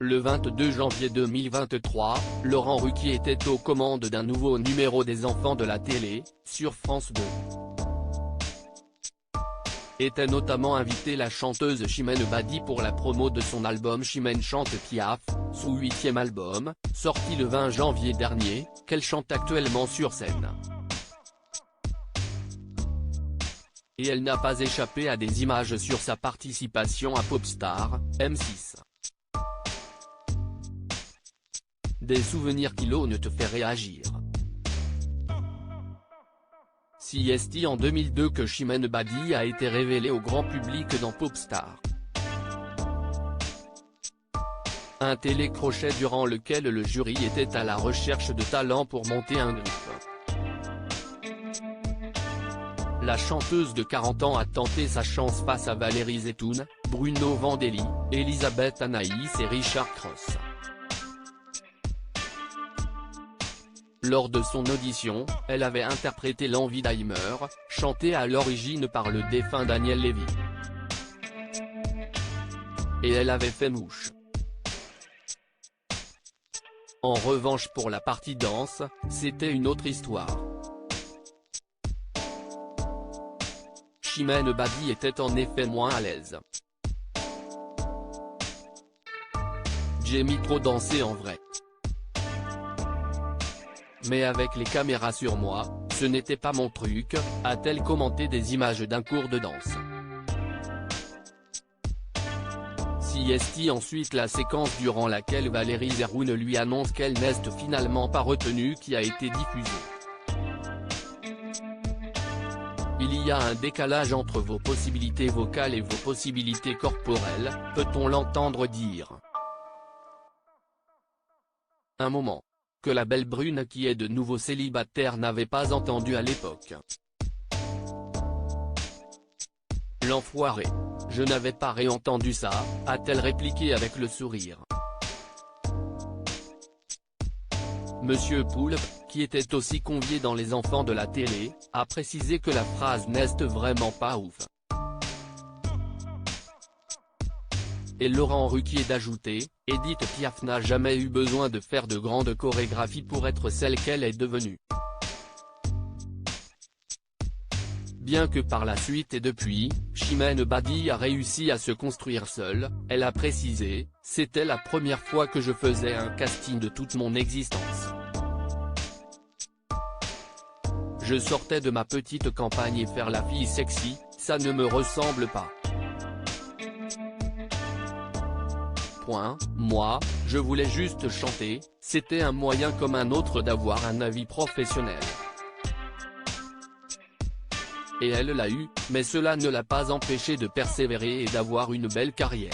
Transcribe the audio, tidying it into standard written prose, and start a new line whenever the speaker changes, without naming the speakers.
Le 22 janvier 2023, Laurent Ruquier était aux commandes d'un nouveau numéro des enfants de la télé, sur France 2. Était notamment invitée la chanteuse Chimène Badi pour la promo de son album Chimène chante Piaf, son 8e album, sorti le 20 janvier dernier, qu'elle chante actuellement sur scène. Et elle n'a pas échappé à des images sur sa participation à Popstar, M6. Des souvenirs qui l'eau ne te fait réagir. Si est en 2002 que Chimène Badi a été révélée au grand public dans Popstar. Un télécrochet durant lequel le jury était à la recherche de talents pour monter un groupe. La chanteuse de 40 ans a tenté sa chance face à Valérie Zetoun, Bruno Vandelli, Elisabeth Anaïs et Richard Cross. Lors de son audition, elle avait interprété l'Envie d'Alzheimer, chantée à l'origine par le défunt Daniel Lévy. Et elle avait fait mouche. En revanche pour la partie danse, c'était une autre histoire. Chimène Badi était en effet moins à l'aise. J'aime trop danser en vrai. Mais avec les caméras sur moi, ce n'était pas mon truc, a-t-elle commenté des images d'un cours de danse. Si est ensuite la séquence durant laquelle Valérie Zetoun lui annonce qu'elle n'est finalement pas retenue qui a été diffusée. Il y a un décalage entre vos possibilités vocales et vos possibilités corporelles, peut-on l'entendre dire. Un moment. Que la belle brune qui est de nouveau célibataire n'avait pas entendu à l'époque. L'enfoiré. Je n'avais pas réentendu ça, a-t-elle répliqué avec le sourire. Monsieur Poulpe, qui était aussi convié dans Les Enfants de la télé, a précisé que la phrase n'est vraiment pas ouf. Et Laurent Ruquier d'ajouter, Edith Piaf n'a jamais eu besoin de faire de grandes chorégraphies pour être celle qu'elle est devenue. Bien que par la suite et depuis, Chimène Badi a réussi à se construire seule, elle a précisé, c'était la première fois que je faisais un casting de toute mon existence. Je sortais de ma petite campagne et faire la fille sexy, ça ne me ressemble pas. Moi, je voulais juste chanter, c'était un moyen comme un autre d'avoir un avis professionnel. Et elle l'a eu, mais cela ne l'a pas empêché de persévérer et d'avoir une belle carrière.